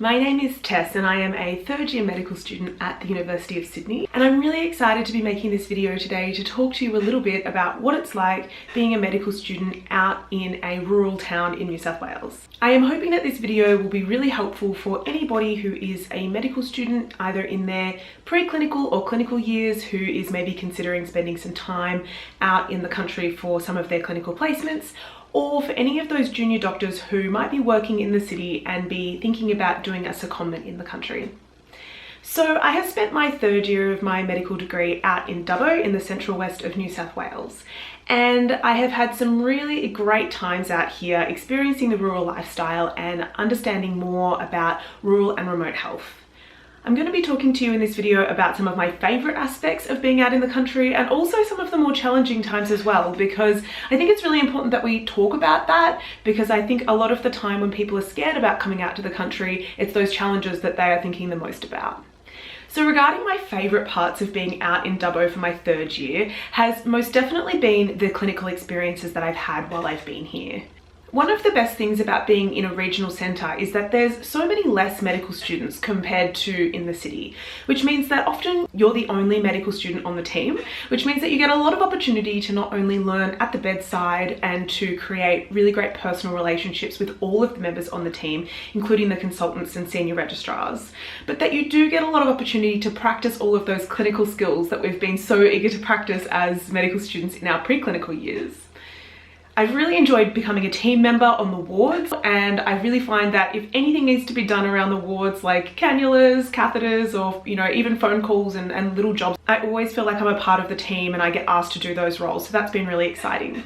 My name is Tess and I am a third year medical student at the University of Sydney, and I'm really excited to be making this video today to talk to you a little bit about what it's like being a medical student out in a rural town in New South Wales. I am hoping that this video will be really helpful for anybody who is a medical student either in their preclinical or clinical years who is maybe considering spending some time out in the country for some of their clinical placements, or for any of those junior doctors who might be working in the city and be thinking about doing a secondment in the country. So I have spent my third year of my medical degree out in Dubbo in the central west of New South Wales, and I have had some really great times out here experiencing the rural lifestyle and understanding more about rural and remote health. I'm going to be talking to you in this video about some of my favourite aspects of being out in the country and also some of the more challenging times as well, because I think it's really important that we talk about that, because I think a lot of the time when people are scared about coming out to the country, it's those challenges that they are thinking the most about. So regarding my favourite parts of being out in Dubbo for my third year has most definitely been the clinical experiences that I've had while I've been here. One of the best things about being in a regional centre is that there's so many less medical students compared to in the city, which means that often you're the only medical student on the team, which means that you get a lot of opportunity to not only learn at the bedside and to create really great personal relationships with all of the members on the team, including the consultants and senior registrars, but that you do get a lot of opportunity to practice all of those clinical skills that we've been so eager to practice as medical students in our preclinical years. I've really enjoyed becoming a team member on the wards, and I really find that if anything needs to be done around the wards, like cannulas, catheters, or even phone calls and little jobs, I always feel like I'm a part of the team and I get asked to do those roles, so that's been really exciting.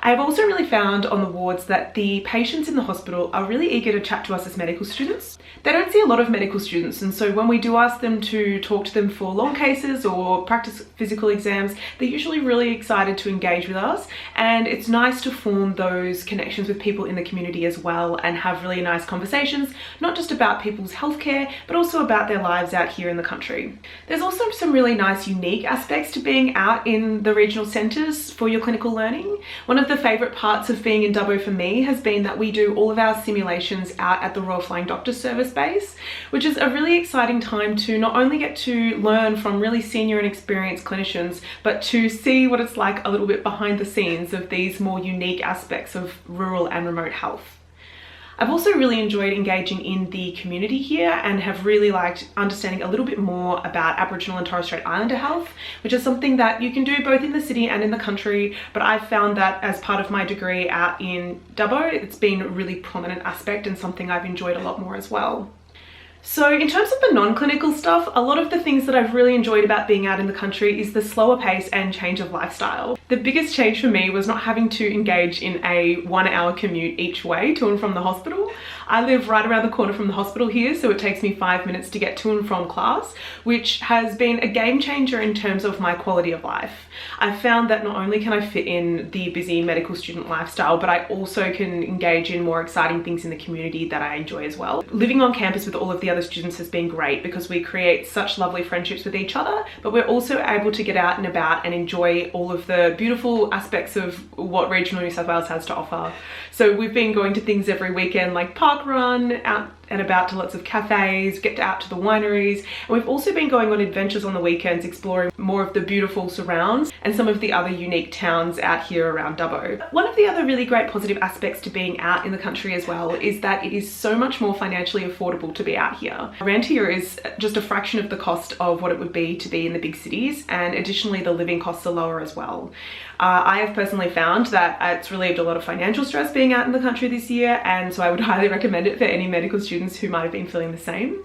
I've also really found on the wards that the patients in the hospital are really eager to chat to us as medical students. They don't see a lot of medical students, and so when we do ask them to talk to them for long cases or practice physical exams, they're usually really excited to engage with us, and it's nice to form those connections with people in the community as well and have really nice conversations, not just about people's healthcare, but also about their lives out here in the country. There's also some really nice unique aspects to being out in the regional centres for your clinical learning. One of the favourite parts of being in Dubbo for me has been that we do all of our simulations out at the Royal Flying Doctor Service base, which is a really exciting time to not only get to learn from really senior and experienced clinicians, but to see what it's like a little bit behind the scenes of these more unique aspects of rural and remote health. I've also really enjoyed engaging in the community here and have really liked understanding a little bit more about Aboriginal and Torres Strait Islander health, which is something that you can do both in the city and in the country, but I've found that as part of my degree out in Dubbo, it's been a really prominent aspect and something I've enjoyed a lot more as well. So in terms of the non-clinical stuff, a lot of the things that I've really enjoyed about being out in the country is the slower pace and change of lifestyle. The biggest change for me was not having to engage in a 1-hour commute each way to and from the hospital. I live right around the corner from the hospital here, so it takes me 5 minutes to get to and from class, which has been a game changer in terms of my quality of life. I've found that not only can I fit in the busy medical student lifestyle, but I also can engage in more exciting things in the community that I enjoy as well. Living on campus with all of the other students has been great because we create such lovely friendships with each other, but we're also able to get out and about and enjoy all of the beautiful aspects of what regional New South Wales has to offer. So we've been going to things every weekend like park run, out and about to lots of cafes, get out to the wineries, and we've also been going on adventures on the weekends exploring more of the beautiful surrounds and some of the other unique towns out here around Dubbo. One of the other really great positive aspects to being out in the country as well is that it is so much more financially affordable to be out here. Rent here is just a fraction of the cost of what it would be to be in the big cities, and additionally the living costs are lower as well. I have personally found that it's relieved a lot of financial stress being out in the country this year, and so I would highly recommend it for any medical students who might have been feeling the same.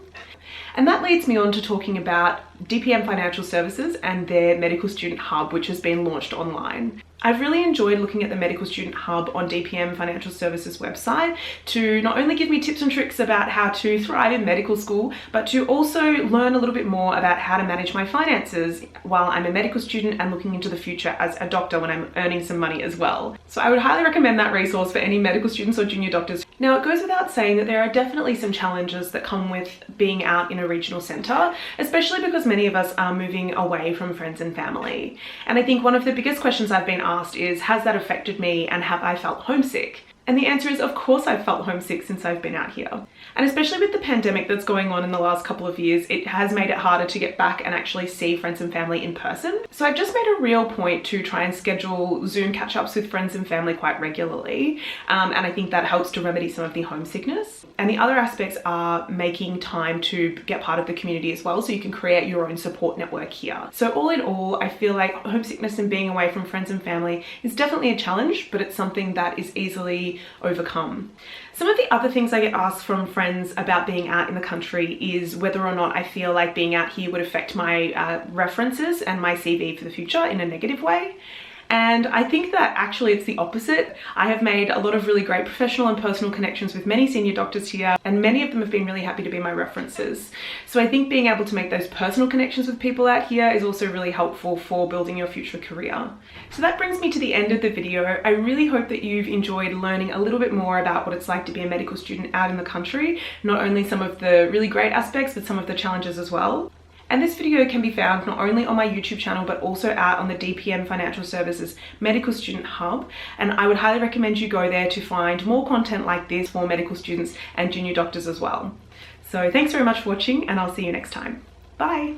And that leads me on to talking about DPM Financial Services and their Medical Student Hub, which has been launched online. I've really enjoyed looking at the Medical Student Hub on DPM Financial Services website to not only give me tips and tricks about how to thrive in medical school, but to also learn a little bit more about how to manage my finances while I'm a medical student and looking into the future as a doctor when I'm earning some money as well. So I would highly recommend that resource for any medical students or junior doctors. Now, it goes without saying that there are definitely some challenges that come with being out in a regional centre, especially because many of us are moving away from friends and family. And I think one of the biggest questions I've been asked is, has that affected me and have I felt homesick? And the answer is, of course, I've felt homesick since I've been out here. And especially with the pandemic that's going on in the last couple of years, it has made it harder to get back and actually see friends and family in person. So I've just made a real point to try and schedule Zoom catch-ups with friends and family quite regularly. And I think that helps to remedy some of the homesickness. And the other aspects are making time to get part of the community as well, so you can create your own support network here. So all in all, I feel like homesickness and being away from friends and family is definitely a challenge, but it's something that is easily overcome. Some of the other things I get asked from friends about being out in the country is whether or not I feel like being out here would affect my references and my CV for the future in a negative way. And I think that actually it's the opposite. I have made a lot of really great professional and personal connections with many senior doctors here, and many of them have been really happy to be my references. So I think being able to make those personal connections with people out here is also really helpful for building your future career. So that brings me to the end of the video. I really hope that you've enjoyed learning a little bit more about what it's like to be a medical student out in the country, not only some of the really great aspects, but some of the challenges as well. And this video can be found not only on my YouTube channel, but also out on the DPM Financial Services Medical Student Hub. And I would highly recommend you go there to find more content like this for medical students and junior doctors as well. So thanks very much for watching, and I'll see you next time. Bye.